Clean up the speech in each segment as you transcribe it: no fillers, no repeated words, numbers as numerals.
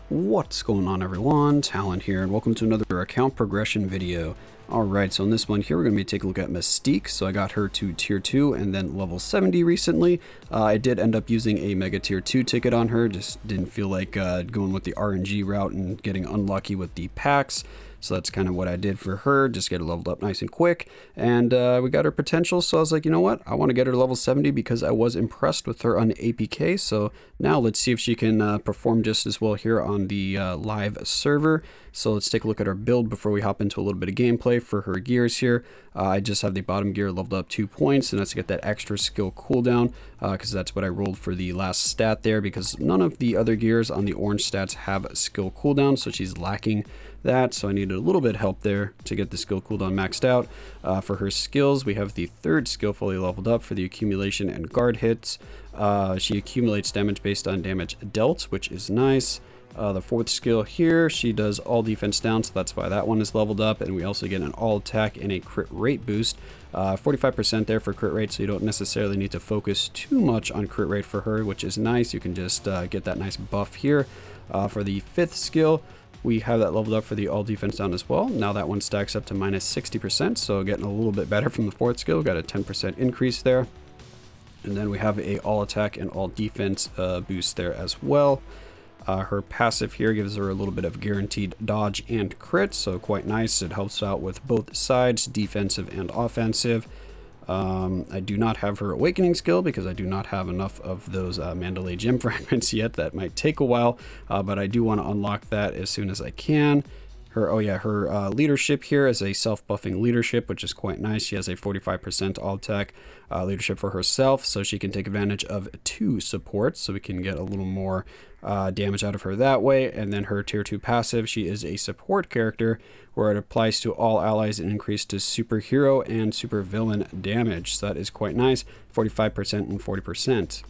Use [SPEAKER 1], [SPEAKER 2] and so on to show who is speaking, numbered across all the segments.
[SPEAKER 1] What's going on, everyone? Talen here, and welcome to another account progression video. Alright, so in this one here, we're going to be taking a look at Mystique. So I got her to tier 2 and then level 70 recently. I did end up using a mega tier 2 ticket on her, just didn't feel like going with the RNG route and getting unlucky with the packs. So that's kind of what I did for her, just get her leveled up nice and quick. And we got her potential, so I was like, you know what? I want to get her to level 70 because I was impressed with her on APK. So now let's see if she can perform just as well here on the live server. So let's take a look at our build before we hop into a little bit of gameplay for her gears here. I just have the bottom gear leveled up 2 points, and that's to get that extra skill cooldown, because that's what I rolled for the last stat there, because none of the other gears on the orange stats have skill cooldown, so she's lacking that, so I needed a little bit of help there to get the skill cooldown maxed out. For her skills, we have the third skill fully leveled up for the accumulation and guard hits. She accumulates damage based on damage dealt, which is nice. The fourth skill here, she does all defense down, so that's why that one is leveled up, and we also get an all attack and a crit rate boost. 45% there for crit rate, so you don't necessarily need to focus too much on crit rate for her, which is nice. You can just get that nice buff here. For the fifth skill, we have that leveled up for the all defense down as well. Now that one stacks up to minus 60%, so getting a little bit better from the fourth skill. Got a 10% increase there. And then we have a all attack and all defense boost there as well. Her passive here gives her a little bit of guaranteed dodge and crit, so quite nice. It helps out with both sides, defensive and offensive. I do not have her awakening skill because I do not have enough of those Mandalay gem fragments yet. That might take a while, but I do want to unlock that as soon as I can. Her leadership here is a self-buffing leadership, which is quite nice. She has a 45% all-attack leadership for herself, so she can take advantage of 2 supports, so we can get a little more damage out of her that way. And then her tier 2 passive, she is a support character where it applies to all allies and increase to superhero and supervillain damage. So that is quite nice, 45% and 40%.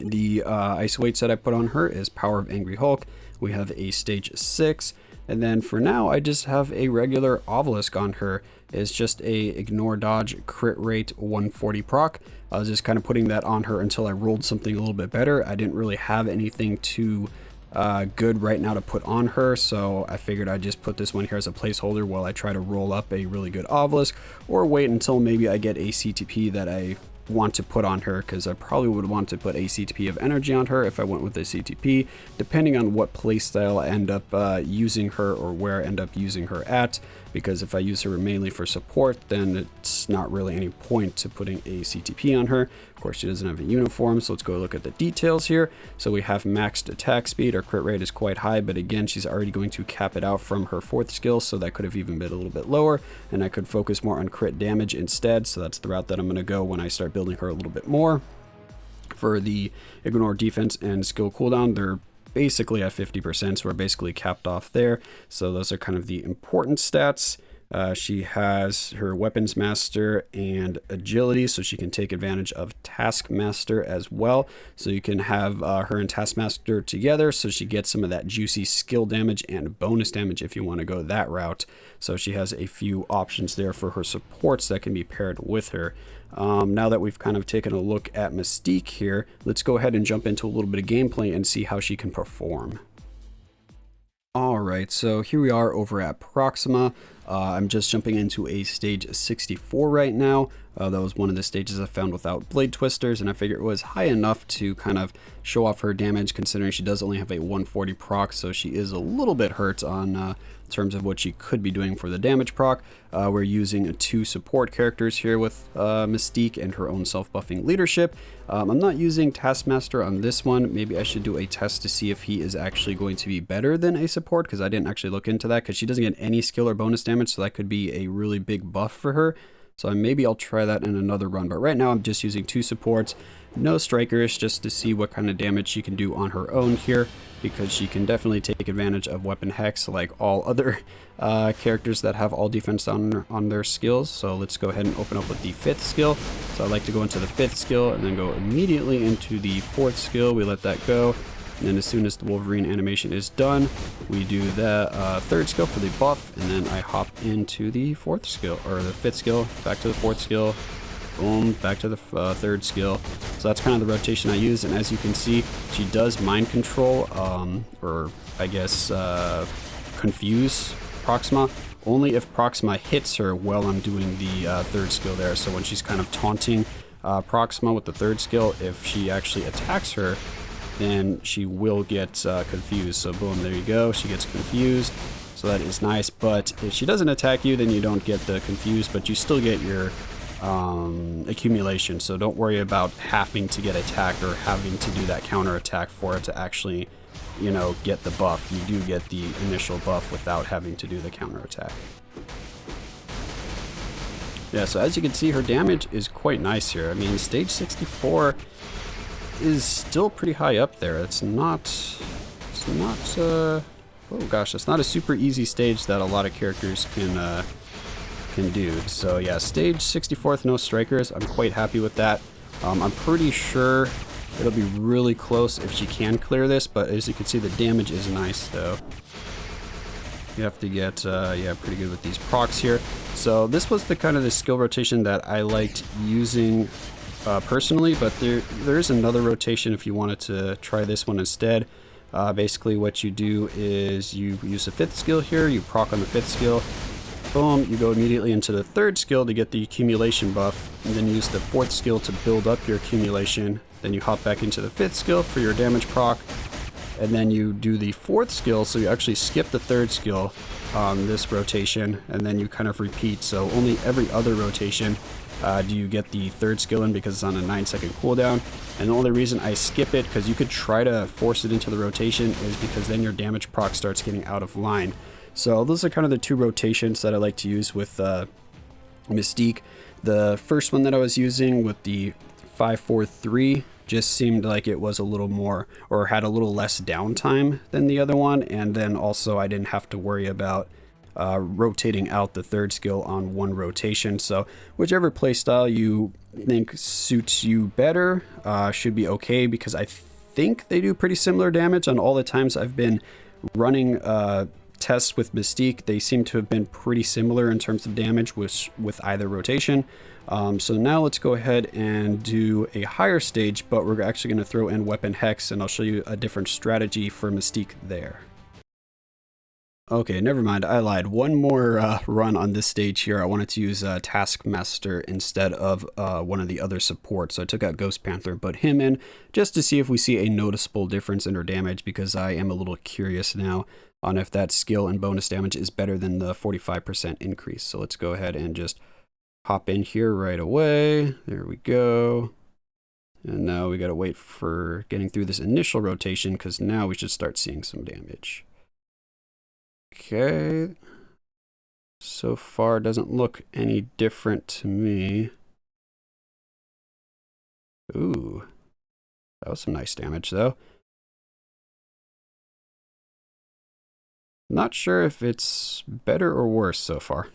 [SPEAKER 1] The ice weights that I put on her is Power of Angry Hulk. We have a stage 6. And then for now, I just have a regular obelisk on her. It's just a ignore dodge crit rate 140 proc. I was just kind of putting that on her until I rolled something a little bit better. I didn't really have anything too good right now to put on her, so I figured I'd just put this one here as a placeholder while I try to roll up a really good obelisk, or wait until maybe I get a CTP that I want to put on her, because I probably would want to put a CTP of energy on her if I went with a CTP, depending on what playstyle I end up using her or where I end up using her at. Because if I use her mainly for support, then it's not really any point to putting a CTP on her. Of course, she doesn't have a uniform, so let's go look at the details here. So we have maxed attack speed. Our crit rate is quite high, but again, she's already going to cap it out from her fourth skill, so that could have even been a little bit lower, and I could focus more on crit damage instead. So that's the route that I'm going to go when I start building her a little bit more. For the ignore defense and skill cooldown, they're basically at 50%, so we're basically capped off there. So those are kind of the important stats. She has her weapons master and agility, so she can take advantage of Taskmaster as well. So you can have her and Taskmaster together, so she gets some of that juicy skill damage and bonus damage if you want to go that route. So she has a few options there for her supports that can be paired with her. Now that we've kind of taken a look at Mystique here, let's go ahead and jump into a little bit of gameplay and see how she can perform. Alright, so here we are over at Proxima. I'm just jumping into a stage 64 right now. That was one of the stages I found without blade twisters, and I figured it was high enough to kind of show off her damage, considering she does only have a 140 proc, so she is a little bit hurt on terms of what she could be doing for the damage proc. We're using 2 support characters here with Mystique and her own self-buffing leadership. I'm not using Taskmaster on this one. Maybe I should do a test to see if he is actually going to be better than a support, because I didn't actually look into that, because she doesn't get any skill or bonus damage, so that could be a really big buff for her. So maybe I'll try that in another run, but right now I'm just using 2 supports, no strikers, just to see what kind of damage she can do on her own here, because she can definitely take advantage of weapon hex like all other characters that have all defense on their skills. So let's go ahead and open up with the 5th skill. So I like to go into the 5th skill and then go immediately into the 4th skill. We let that go. And then as soon as the Wolverine animation is done, we do the 3rd skill for the buff, and then I hop into the 4th skill, or the 5th skill, back to the 4th skill, boom, back to the third skill. So that's kind of the rotation I use, and as you can see, she does mind control, or I guess confuse Proxima, only if Proxima hits her while I'm doing the third skill there. So when she's kind of taunting Proxima with the third skill, if she actually attacks her, then she will get confused. So boom, there you go, she gets confused. So that is nice, but if she doesn't attack you, then you don't get the confused, but you still get your accumulation. So don't worry about having to get attacked or having to do that counter attack for it to actually, you know, get the buff. You do get the initial buff without having to do the counter attack. Yeah, so as you can see, her damage is quite nice here. I mean, stage 64 is still pretty high up there. It's not oh gosh, it's not a super easy stage that a lot of characters can do. So yeah, stage 64 with no strikers, I'm quite happy with that. I'm pretty sure it'll be really close if she can clear this, but as you can see, the damage is nice though. You have to get yeah, pretty good with these procs here. So this was the kind of the skill rotation that I liked using personally, but there is another rotation if you wanted to try this one instead. Basically what you do is you use the fifth skill here, you proc on the fifth skill, boom, you go immediately into the third skill to get the accumulation buff, and then use the fourth skill to build up your accumulation. Then you hop back into the fifth skill for your damage proc, and then you do the fourth skill, so you actually skip the third skill on this rotation, and then you kind of repeat. So only every other rotation do you get the third skill in, because it's on a 9-second cooldown. And the only reason I skip it, because you could try to force it into the rotation, is because then your damage proc starts getting out of line. So those are kind of the two rotations that I like to use with Mystique. The first one that I was using with the 5-4-3 just seemed like it was a little more, or had a little less downtime than the other one, and then also I didn't have to worry about rotating out the third skill on one rotation. So whichever playstyle you think suits you better should be okay, because I think they do pretty similar damage on all the times I've been running tests with Mystique. They seem to have been pretty similar in terms of damage with either rotation. So now let's go ahead and do a higher stage, but we're actually going to throw in Weapon Hex, and I'll show you a different strategy for Mystique there. Okay, never mind, I lied. One more run on this stage here. I wanted to use Taskmaster instead of one of the other supports. So I took out Ghost Panther, put him in, just to see if we see a noticeable difference in her damage, because I am a little curious now on if that skill and bonus damage is better than the 45% increase. So let's go ahead and just hop in here right away. There we go. And now we gotta wait for getting through this initial rotation, because now we should start seeing some damage. Okay, so far doesn't look any different to me. Ooh, that was some nice damage though. Not sure if it's better or worse so far.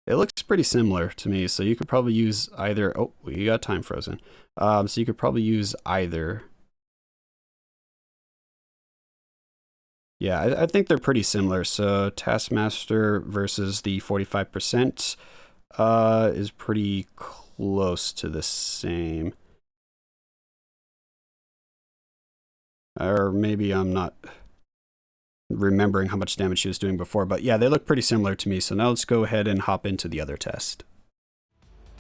[SPEAKER 1] It looks pretty similar to me, so you could probably use either. Oh, we got time frozen. So you could probably use either. Yeah, I think they're pretty similar. So Taskmaster versus the 45% is pretty close to the same. Or maybe I'm not remembering how much damage she was doing before, but yeah, they look pretty similar to me. So now let's go ahead and hop into the other test.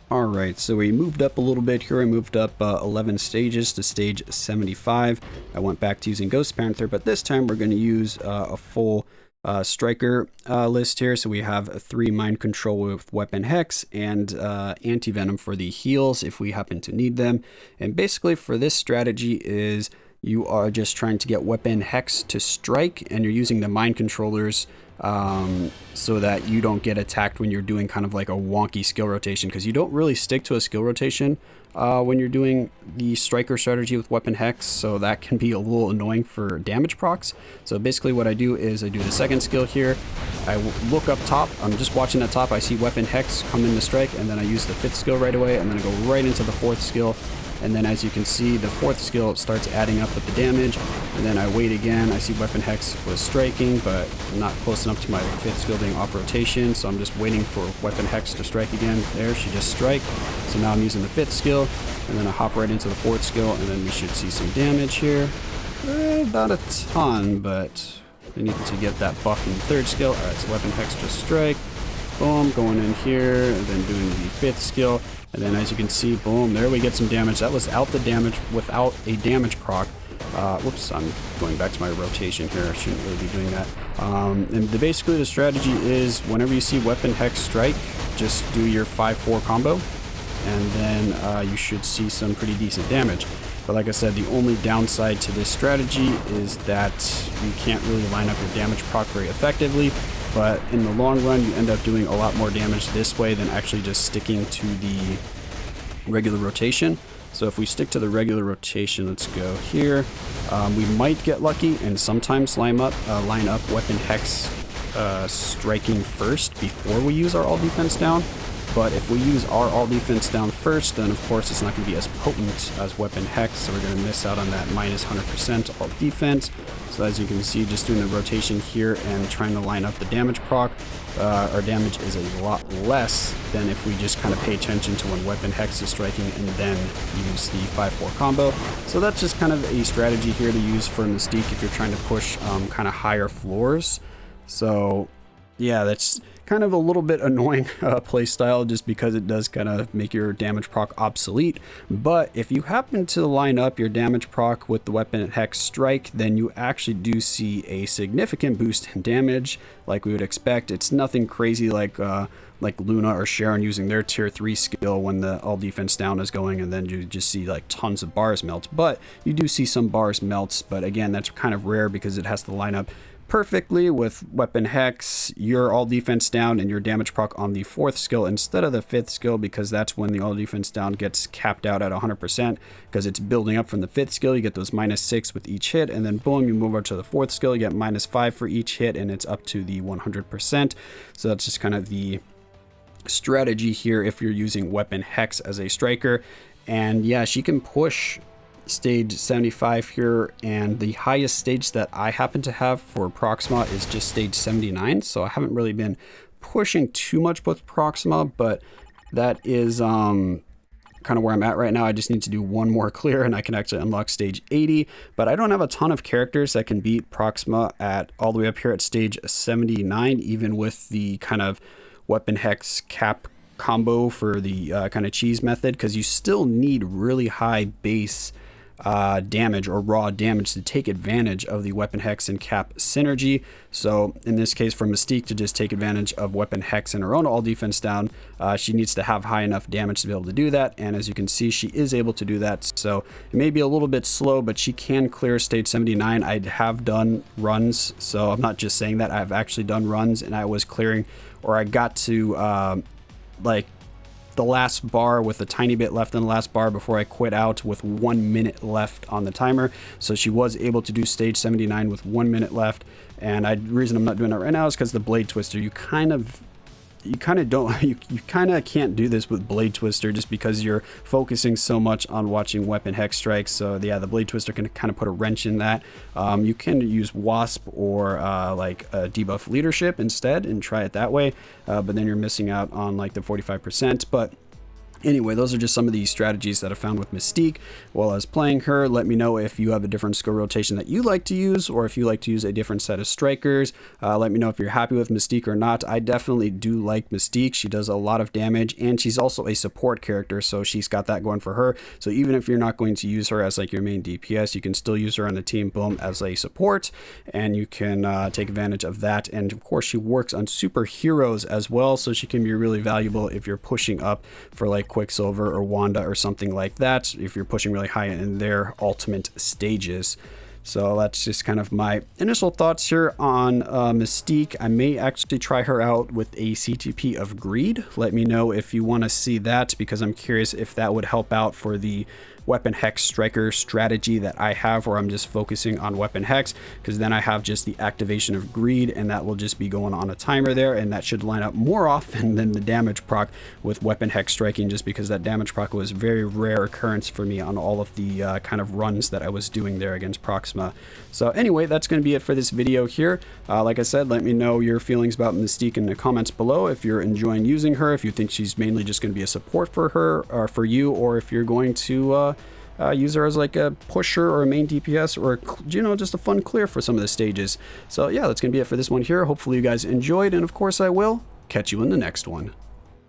[SPEAKER 1] Alright, so we moved up a little bit here. I moved up 11 stages to stage 75. I went back to using Ghost Panther, but this time we're going to use a full striker list here. So we have 3 mind control with Weapon Hex and anti-venom for the heals if we happen to need them. And basically for this strategy is you are just trying to get Weapon Hex to strike, and you're using the mind controllers so that you don't get attacked when you're doing kind of like a wonky skill rotation, because you don't really stick to a skill rotation when you're doing the striker strategy with Weapon Hex, so that can be a little annoying for damage procs. So basically what I do is I do the second skill here, I look up top, I'm just watching at top, I see Weapon Hex come in to strike, and then I use the fifth skill right away, and then I go right into the fourth skill, and then as you can see, the 4th skill starts adding up with the damage, and then I wait again. I see Weapon Hex was striking, but not close enough to my 5th skill being off rotation, so I'm just waiting for Weapon Hex to strike again. There, she just strike. So now I'm using the 5th skill, and then I hop right into the 4th skill, and then we should see some damage here. Not a ton, but we need to get that buff in the 3rd skill. Alright, so Weapon Hex just strike. Boom, going in here, and then doing the 5th skill. And then as you can see, boom, there we get some damage. That was out the damage without a damage proc. Whoops, I'm going back to my rotation here. I shouldn't really be doing that. And basically the strategy is whenever you see Weapon Hex strike, just do your 5-4 combo, and then you should see some pretty decent damage. But like I said, the only downside to this strategy is that you can't really line up your damage proc very effectively. But in the long run, you end up doing a lot more damage this way than actually just sticking to the regular rotation. So if we stick to the regular rotation, let's go here. We might get lucky and sometimes line up Weapon Hex striking first before we use our all defense down. But if we use our all defense down first, then of course it's not going to be as potent as Weapon Hex, so we're going to miss out on that minus 100% all defense. So as you can see, just doing the rotation here and trying to line up the damage proc, our damage is a lot less than if we just kind of pay attention to when Weapon Hex is striking and then use the 5-4 combo. So that's just kind of a strategy here to use for Mystique if you're trying to push kind of higher floors. So yeah, that's kind of a little bit annoying playstyle just because it does kind of make your damage proc obsolete. But if you happen to line up your damage proc with the Weapon Hex strike, then you actually do see a significant boost in damage like we would expect. It's nothing crazy like Luna or Sharon using their tier 3 skill when the all defense down is going, and then you just see like tons of bars melt. But you do see some bars melts, but again, that's kind of rare because it has to line up perfectly with Weapon Hex, your all defense down, and your damage proc on the 4th skill instead of the 5th skill, because that's when the all defense down gets capped out at 100% because it's building up from the 5th skill. You get those -6 with each hit, and then boom, you move over to the 4th skill, you get -5 for each hit, and it's up to the 100%. So that's just kind of the strategy here if you're using Weapon Hex as a striker. And yeah, she can push stage 75 here, and the highest stage that I happen to have for Proxima is just stage 79, so I haven't really been pushing too much with Proxima, but that is kind of where I'm at right now. I just need to do one more clear and I can actually unlock stage 80, but I don't have a ton of characters that can beat Proxima at all the way up here at stage 79, even with the kind of Weapon Hex cap combo for the kind of cheese method, because you still need really high base damage or raw damage to take advantage of the Weapon Hex and cap synergy. So in this case, for Mystique to just take advantage of Weapon Hex and her own all defense down, she needs to have high enough damage to be able to do that, and as you can see, she is able to do that. So it may be a little bit slow, but she can clear stage 79. I have done runs, so I'm not just saying that. I've actually done runs, and I was clearing, or I got to like the last bar with a tiny bit left on the last bar before I quit out with 1 minute left on the timer. So she was able to do stage 79 with 1 minute left. And the reason I'm not doing it right now is because the Blade Twister, you kind of can't do this with Blade Twister just because you're focusing so much on watching Weapon Hex strikes. So yeah, the Blade Twister can kind of put a wrench in that. You can use Wasp or like debuff leadership instead and try it that way, but then you're missing out on like the 45%. But anyway, those are just some of the strategies that I found with Mystique while I was playing her. Let me know if you have a different skill rotation that you like to use, or if you like to use a different set of strikers. Let me know if you're happy with Mystique or not. I definitely do like Mystique. She does a lot of damage, and she's also a support character, so she's got that going for her. So even if you're not going to use her as like your main DPS, you can still use her on the team, boom, as a support, and you can take advantage of that. And of course, she works on superheroes as well, so she can be really valuable if you're pushing up for like Quicksilver or Wanda or something like that, if you're pushing really high in their ultimate stages. So that's just kind of my initial thoughts here on Mystique. I may actually try her out with a CTP of Greed. Let me know if you want to see that, because I'm curious if that would help out for the weapon hex striker strategy that I have, where I'm just focusing on weapon hex, because then I have just the activation of greed, and that will just be going on a timer there, and that should line up more often than the damage proc with weapon hex striking, just because that damage proc was very rare occurrence for me on all of the kind of runs that I was doing there against Proxima. So anyway, that's going to be it for this video here. Like I said, let me know your feelings about Mystique in the comments below, if you're enjoying using her, if you think she's mainly just going to be a support for her or for you, or if you're going to use her as like a pusher or a main DPS, or, you know, just a fun clear for some of the stages. So yeah, that's going to be it for this one here. Hopefully you guys enjoyed, and of course I will catch you in the next one.